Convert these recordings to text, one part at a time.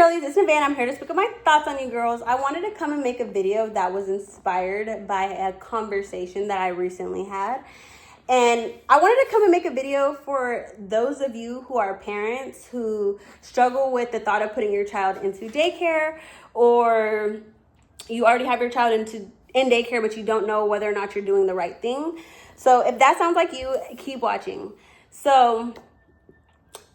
girlies, it's Nevaeh. I'm here to speak up my thoughts on you girls. I wanted to come and make a video that was inspired by a conversation that I recently had. And I wanted to come and make a video for those of you who are parents who struggle with the thought of putting your child into daycare, or you already have your child in daycare, but you don't know whether or not you're doing the right thing. So if that sounds like you, keep watching. So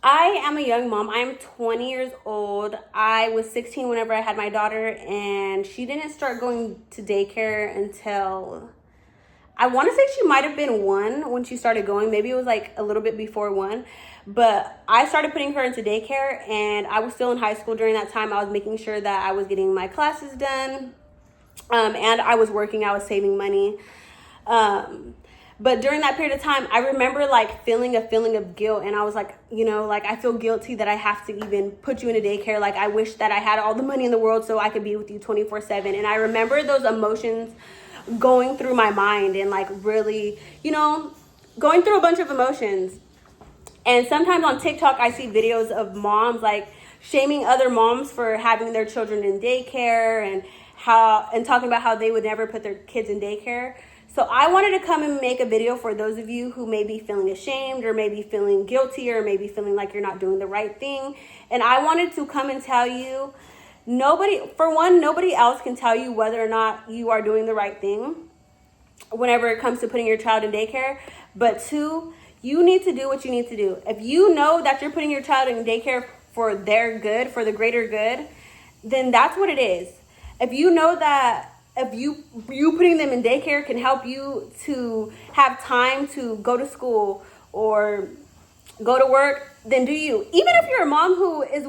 I am a young mom. I'm 20 years old. I was 16 whenever I had my daughter, and she didn't start going to daycare until, I want to say she might have been 1 when she started going. Maybe it was like a little bit before 1. But I started putting her into daycare, and I was still in high school during that time. I was making sure that I was getting my classes done, and I was working. I was saving money. But during that period of time, I remember like feeling a feeling of guilt. And I was like, I feel guilty that I have to even put you in a daycare. Like, I wish that I had all the money in the world so I could be with you 24/7. And I remember those emotions going through my mind and like really, going through a bunch of emotions. And sometimes on TikTok, I see videos of moms like shaming other moms for having their children in daycare and talking about how they would never put their kids in daycare. So I wanted to come and make a video for those of you who may be feeling ashamed, or maybe feeling guilty, or maybe feeling like you're not doing the right thing. And I wanted to come and tell you, nobody else can tell you whether or not you are doing the right thing whenever it comes to putting your child in daycare. But 2, you need to do what you need to do. If you know that you're putting your child in daycare for their good, for the greater good, then that's what it is. If you know that if you putting them in daycare can help you to have time to go to school or go to work, then do you. Even if you're a mom who is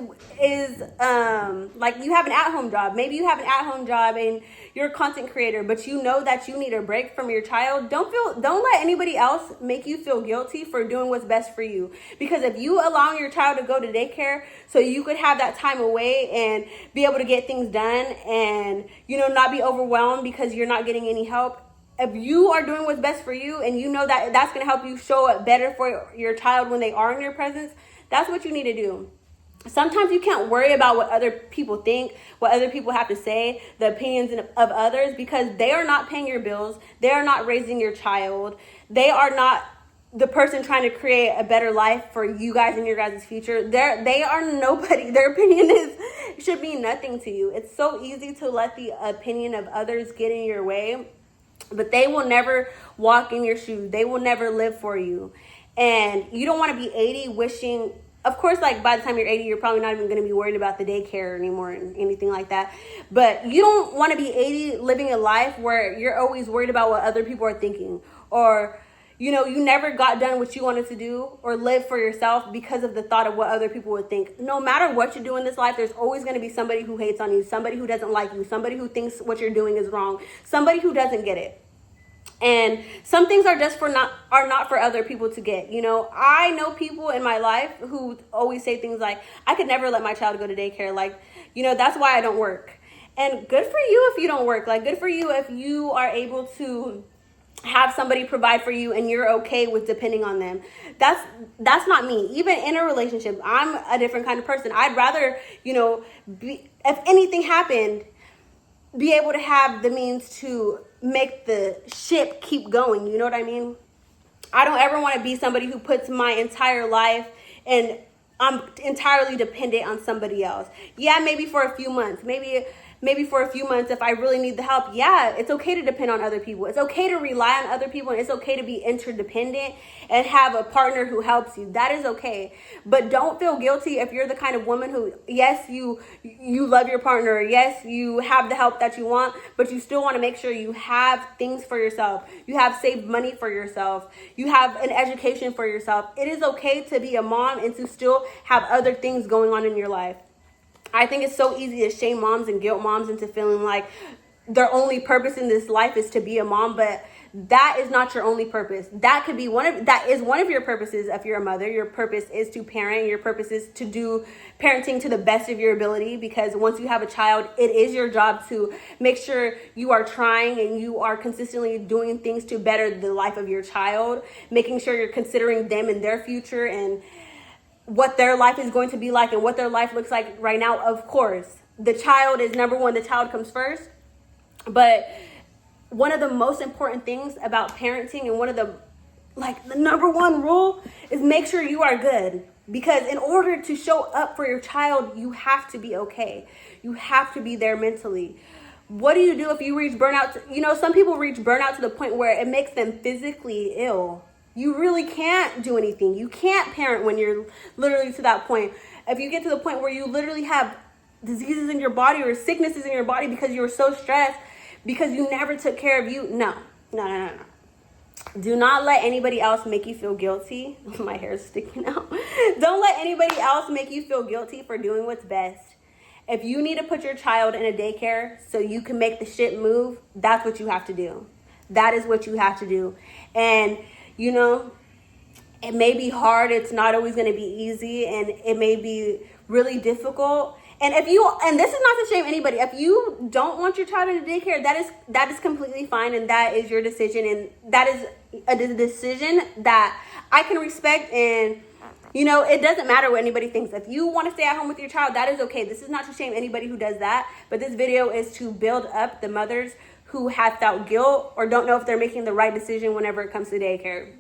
like you have an at-home job, maybe you have an at-home job and you're a content creator, but you know that you need a break from your child, don't let anybody else make you feel guilty for doing what's best for you. Because if you allow your child to go to daycare so you could have that time away and be able to get things done and not be overwhelmed because you're not getting any help, if you are doing what's best for you and you know that that's going to help you show up better for your child when they are in your presence, that's what you need to do. Sometimes you can't worry about what other people think, what other people have to say, the opinions of others, because they are not paying your bills. They are not raising your child. They are not the person trying to create a better life for you guys and your guys' future. They are nobody. Their opinion should mean nothing to you. It's so easy to let the opinion of others get in your way, but they will never walk in your shoes. They will never live for you. And you don't want to be 80 wishing, of course, like by the time you're 80, you're probably not even going to be worried about the daycare anymore and anything like that. But you don't want to be 80 living a life where you're always worried about what other people are thinking, or you never got done what you wanted to do or live for yourself because of the thought of what other people would think. No matter what you do in this life, there's always going to be somebody who hates on you, somebody who doesn't like you, somebody who thinks what you're doing is wrong, somebody who doesn't get it. And some things are not for other people to get. I know people in my life who always say things like, I could never let my child go to daycare. Like, that's why I don't work. And good for you if you don't work. Like, good for you if you are able to have somebody provide for you and you're okay with depending on them. That's not me. Even in a relationship, I'm a different kind of person. I'd rather, if anything happened, be able to have the means to make the ship keep going. You know what I mean? I don't ever want to be somebody who puts my entire life and I'm entirely dependent on somebody else. Yeah, maybe for a few months, maybe for a few months if I really need the help. Yeah, it's okay to depend on other people. It's okay to rely on other people, and it's okay to be interdependent and have a partner who helps you. That is okay. But don't feel guilty if you're the kind of woman who, yes, you love your partner. Yes, you have the help that you want, but you still want to make sure you have things for yourself. You have saved money for yourself. You have an education for yourself. It is okay to be a mom and to still have other things going on in your life. I think it's so easy to shame moms and guilt moms into feeling like their only purpose in this life is to be a mom, but that is not your only purpose. That is one of your purposes if you're a mother. Your purpose is to parent. Your purpose is to do parenting to the best of your ability, because once you have a child, it is your job to make sure you are trying and you are consistently doing things to better the life of your child, making sure you're considering them and their future. And what their life is going to be like and what their life looks like right now. Of course, the child is number one. The child comes first. But one of the most important things about parenting, and one of the number one rule, is make sure you are good. Because in order to show up for your child, you have to be okay. You have to be there mentally. What do you do if you reach burnout? Some people reach burnout to the point where it makes them physically ill. You really can't do anything. You can't parent when you're literally to that point. If you get to the point where you literally have diseases in your body or sicknesses in your body because you were so stressed, because you never took care of you, no. Do not let anybody else make you feel guilty. My hair is sticking out. Don't let anybody else make you feel guilty for doing what's best. If you need to put your child in a daycare so you can make the shit move, that's what you have to do. That is what you have to do. And, it may be hard. It's not always going to be easy. And it may be really difficult. And this is not to shame anybody. If you don't want your child in a daycare, that is completely fine, and that is your decision, and that is a decision that I can respect. And it doesn't matter what anybody thinks. If you want to stay at home with your child, that is okay. This is not to shame anybody who does that, but this video is to build up the mothers who have felt guilt or don't know if they're making the right decision whenever it comes to daycare.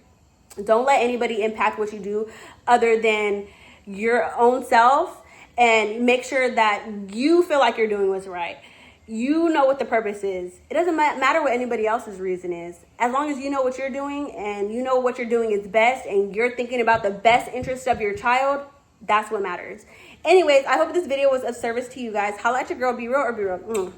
Don't let anybody impact what you do other than your own self. And make sure that you feel like you're doing what's right. You know what the purpose is. It doesn't matter what anybody else's reason is. As long as you know what you're doing and you know what you're doing is best and you're thinking about the best interest of your child, that's what matters. Anyways, I hope this video was of service to you guys. Holla at your girl. Be real or be real.